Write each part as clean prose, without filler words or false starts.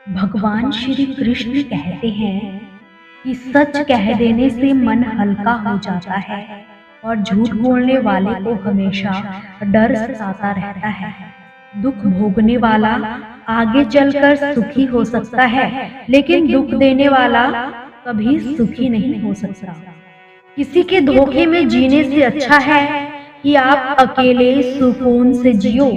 भगवान श्री कृष्ण कहते हैं कि सच कह देने से मन हल्का हो जाता है और झूठ बोलने वाले को हमेशा डर सताता रहता है। दुख भोगने वाला आगे चलकर सुखी हो सकता है, लेकिन दुख देने वाला कभी सुखी नहीं हो सकता। किसी के धोखे में जीने से अच्छा है कि आप अकेले सुकून से जियो।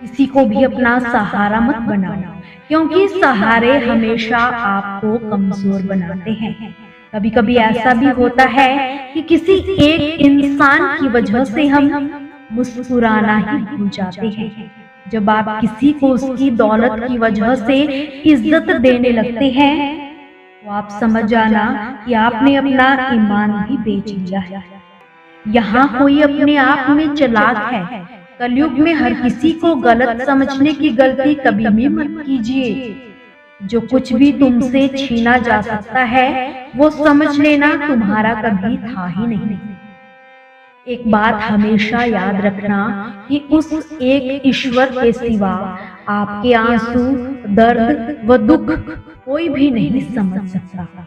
किसी को भी अपना सहारा मत बनाना, क्योंकि सहारे हमेशा आपको कमजोर बनाते हैं। कभी कभी ऐसा भी होता है कि किसी एक इंसान की वजह से हम मुस्कुराना ही भूल जाते हैं। जब आप किसी को उसकी दौलत की वजह से इज्जत देने लगते हैं, तो आप समझ जाना कि आपने अपना ईमान भी बेच लिया है। यहाँ कोई अपने आप में चालाक है। कलयुग में हर किसी को गलत समझने की गलती कभी भी मत कीजिए। जो कुछ भी तुमसे छीना जा सकता है, वो समझ लेना तुम्हारा कभी था ही नहीं। एक बात हमेशा याद रखना कि उस एक ईश्वर के सिवा आपके आंसू, दर्द व दुख कोई भी नहीं समझ सकता।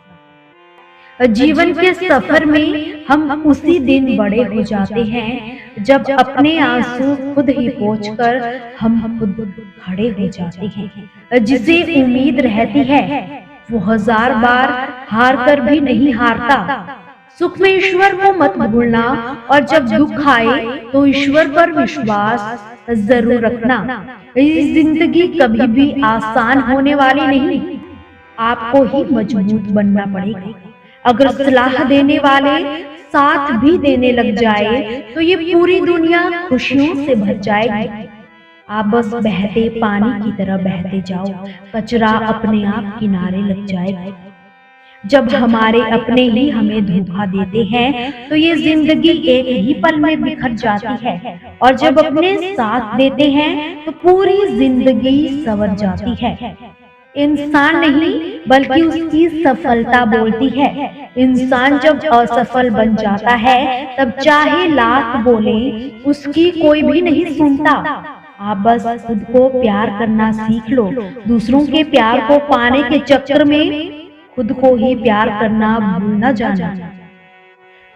जीवन के सफर में हम उसी दिन बड़े हो जाते हैं जब अपने आंसू खुद ही पोंछकर हम खुद खड़े हो जाते हैं। जिसे उम्मीद रहती है वो 1000 बार हार कर भी नहीं हारता। सुख में ईश्वर को मत भूलना, और जब दुख आए तो ईश्वर पर विश्वास जरूर रखना। ये जिंदगी कभी भी आसान होने वाली नहीं, आपको ही मजबूत बनना पड़ेगा। अगर सलाह देने वाले साथ भी देने लग जाए तो ये पूरी दुनिया खुशियों से भर जाएगी। आप बस बहते पानी की तरह बहते जाओ, कचरा अपने आप किनारे लग जाएगा। जब हमारे अपने ही हमें धोखा देते हैं तो ये जिंदगी एक ही पल में बिखर जाती है, और जब अपने साथ देते हैं तो पूरी जिंदगी संवर जाती है। इंसान नहीं बल्कि उसकी सफलता बोलती है। इंसान जब असफल बन जाता है तब चाहे लाख बोले उसकी कोई भी नहीं सुनता। आप बस खुद को प्यार करना सीख लो। दूसरों के प्यार को पाने के चक्कर में खुद को ही प्यार करना भूल न जाना।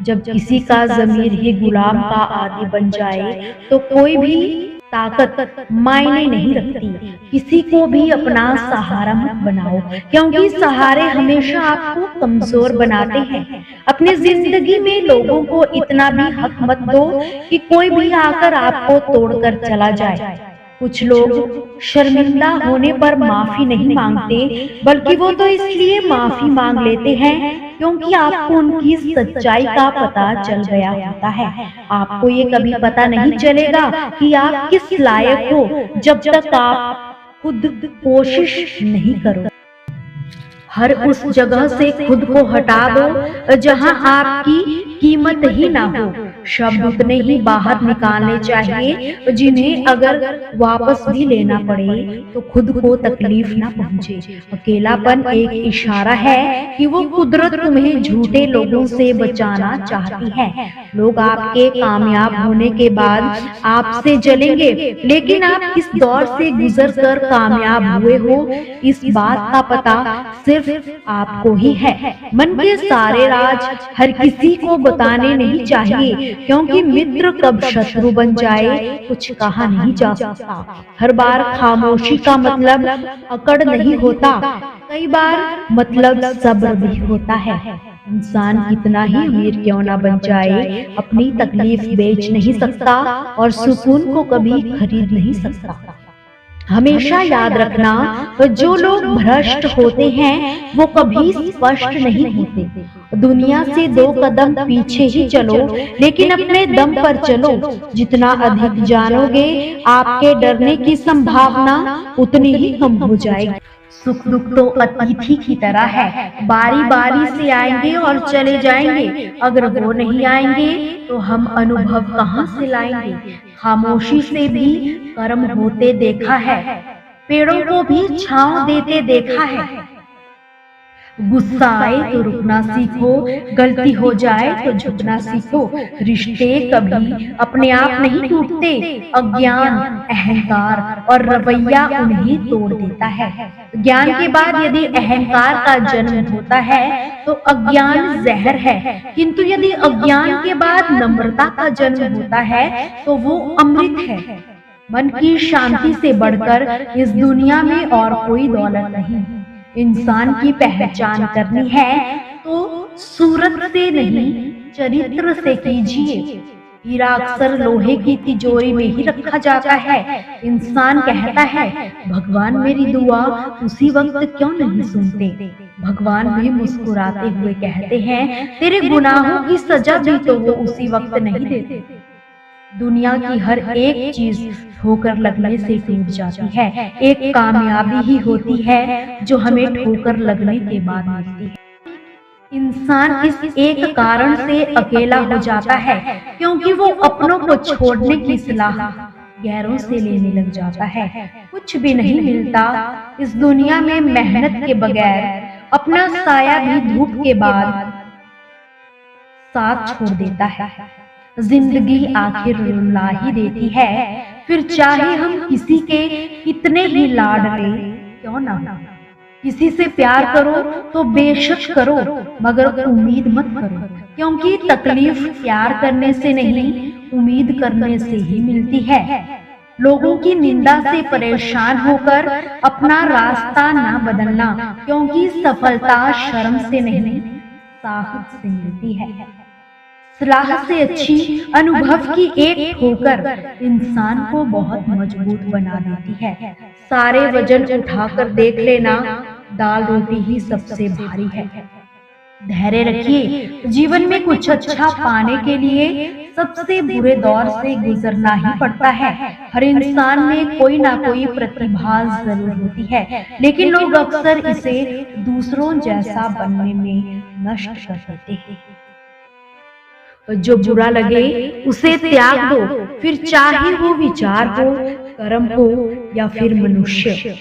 जब किसी का ज़मीर ही गुलाम का आदी बन जाए तो कोई भी ताकत मायने नहीं रखती। किसी को भी अपना सहारा मत बनाओ, क्योंकि सहारे हमेशा आपको कमजोर बनाते हैं। अपनी जिंदगी में लोगों को इतना भी हक मत दो कि कोई भी आकर आपको तोड़कर चला जाए। कुछ लोग शर्मिंदा होने पर माफी नहीं मांगते, बल्कि वो तो इसलिए माफी मांग लेते हैं क्योंकि आपको उनकी सच्चाई का पता चल गया होता है। आपको ये कभी पता नहीं चलेगा कि आप किस लायक हो जब तक आप खुद कोशिश नहीं करो। हर उस जगह से खुद को हटा दो जहां आपकी कीमत ही ना हो। शब्द उतने ही बाहर निकालने चाहिए जिन्हें अगर वापस भी लेना पड़े तो खुद को तकलीफ ना पहुंचे। अकेलापन एक इशारा है कि वो कुदरत तुम्हें झूठे लोगों से बचाना चाहती है। लोग आपके कामयाब होने के बाद आपसे जलेंगे, लेकिन आप किस दौर से गुजर कर कामयाब हुए हो इस बात का पता सिर्फ आपको ही है। मन के सारे राज हर किसी को बताने नहीं चाहिए, क्योंकि मित्र कब शत्रु बन जाए कुछ कहा नहीं जा सकता। हर बार खामोशी का मतलब अकड़ नहीं होता, कई बार मतलब सब्र भी होता है। इंसान कितना ही अमीर क्यों ना बन जाए, अपनी तकलीफ बेच नहीं सकता और सुकून को कभी खरीद नहीं सकता। हमेशा याद रखना, जो लोग भ्रष्ट होते हैं वो कभी स्पष्ट नहीं होते। दुनिया से 2 कदम पीछे ही चलो, लेकिन अपने दम पर चलो। जितना अधिक जानोगे आपके डरने की संभावना उतनी ही कम हो जाएगी। सुख दुख तो अतिथि की तरह है, बारी बारी से आएंगे और चले जाएंगे। अगर वो नहीं आएंगे तो हम अनुभव कहाँ से लाएंगे। खामोशी से भी कर्म होते देखा है, पेड़ों को भी छांव देते देखा है। गुस्सा आए तो रुकना सीखो, गलती हो जाए तो झुकना सीखो। रिश्ते कभी अपने आप नहीं टूटते, अज्ञान, अहंकार और रवैया उन्हें तोड़ देता है। ज्ञान के बाद यदि अहंकार का जन्म होता है तो अज्ञान जहर है, किंतु यदि अज्ञान के बाद नम्रता का जन्म होता है तो वो अमृत है। मन की शांति से बढ़कर इस दुनिया में और कोई दौलत नहीं। इंसान की पहचान करनी है तो सूरत से नहीं, चरित्र से कीजिए। हीरा अक्सर लोहे की तिजोरी में ही रखा जाता है। इंसान कहता है, भगवान मेरी दुआ उसी वक्त क्यों नहीं सुनते। भगवान भी मुस्कुराते हुए कहते हैं, तेरे गुनाहों की सजा भी तो वो उसी वक्त नहीं देते। दुनिया की हर एक चीज ठोकर लगने से टूट जाती है। एक कामयाबी ही होती है जो हमें ठोकर लगने के बाद मिलती है। इंसान इस एक कारण से अकेला हो जाता है क्योंकि वो अपनों को छोड़ने की सलाह गैरों से लेने लग जाता है। कुछ भी नहीं मिलता इस दुनिया में मेहनत के बगैर। अपना साया भी धूप के बाद साथ छोड़ देता है। जिंदगी आखिर रुला ही देती है, फिर चाहे हम किसी के कितने ही लाड ले क्यों ना हो। किसी से प्यार करो तो बेशक करो, मगर उम्मीद मत करो, क्योंकि तकलीफ प्यार करने से नहीं, उम्मीद करने से ही मिलती है। लोगों की निंदा से परेशान होकर अपना रास्ता ना बदलना, क्योंकि सफलता शर्म से नहीं, साहस से मिलती है। सलाह से अच्छी अनुभव की एक ठोकर इंसान को बहुत मजबूत बना देती है। सारे वजन उठाकर देख लेना, दाल रोटी ही सबसे भारी है। धैर्य रखिए, जीवन में कुछ अच्छा पाने के लिए सबसे बुरे दौर से गुजरना ही पड़ता है। हर इंसान में कोई ना कोई प्रतिभा जरूर होती है, लेकिन लोग अक्सर इसे दूसरों जैसा बनने में नष्ट कर देते हैं। जो बुरा लगे उसे त्याग दो, फिर चाहे वो विचार हो, कर्म हो या फिर मनुष्य।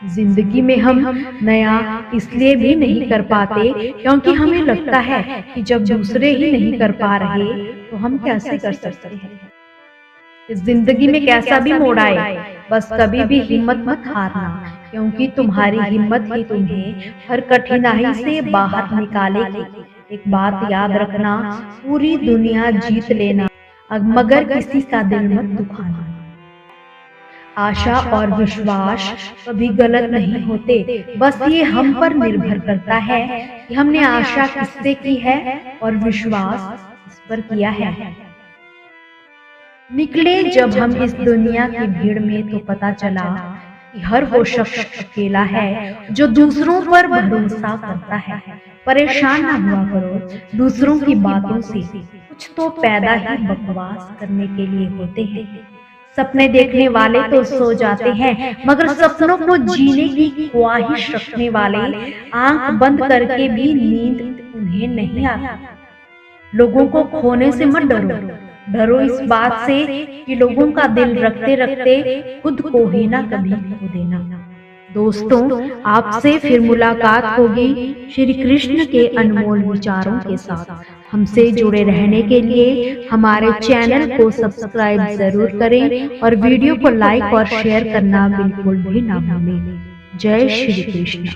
जिंदगी में हम नया इसलिए भी नहीं कर पाते क्योंकि हमें लगता है कि जब दूसरे ही नहीं कर पा रहे तो हम कैसे कर सकते हैं। इस जिंदगी में कैसा भी मोड़ आए, बस कभी भी हिम्मत मत हारना, क्योंकि तुम्हारी हिम्मत ही तुम्हें हर कठिनाई से बाहर निकालेगी। एक बात याद रखना, पूरी दुनिया जीत लेना मगर किसी का दिल मत दुखाना। आशा और विश्वास कभी गलत नहीं होते, बस ये हम पर निर्भर करता है कि हमने आशा किससे की है और विश्वास किस पर किया है। निकले जब हम इस दुनिया की भीड़ में तो पता चला कि हर वो शख्स अकेला है जो दूसरों पर भरोसा करता है। परेशान ना हुआ करो दूसरों की बातों से, कुछ तो पैदा ही बकवास करने के लिए होते हैं। सपने देखने वाले तो सो जाते हैं, मगर सपनों को जीने की ख्वाहिश रखने वाले आंख बंद करके भी नींद उन्हें नहीं आती। लोगों को खोने से मत डरो, डरो इस बात से कि लोगों का दिल रखते रखते खुद को ही ना कभी खो देना। दोस्तों, आपसे फिर मुलाकात होगी श्री कृष्ण के अनमोल विचारों के साथ। हमसे जुड़े रहने के लिए हमारे चैनल को सब्सक्राइब जरूर करें और वीडियो को लाइक और शेयर करना बिल्कुल भी ना भूलें। जय श्री कृष्ण।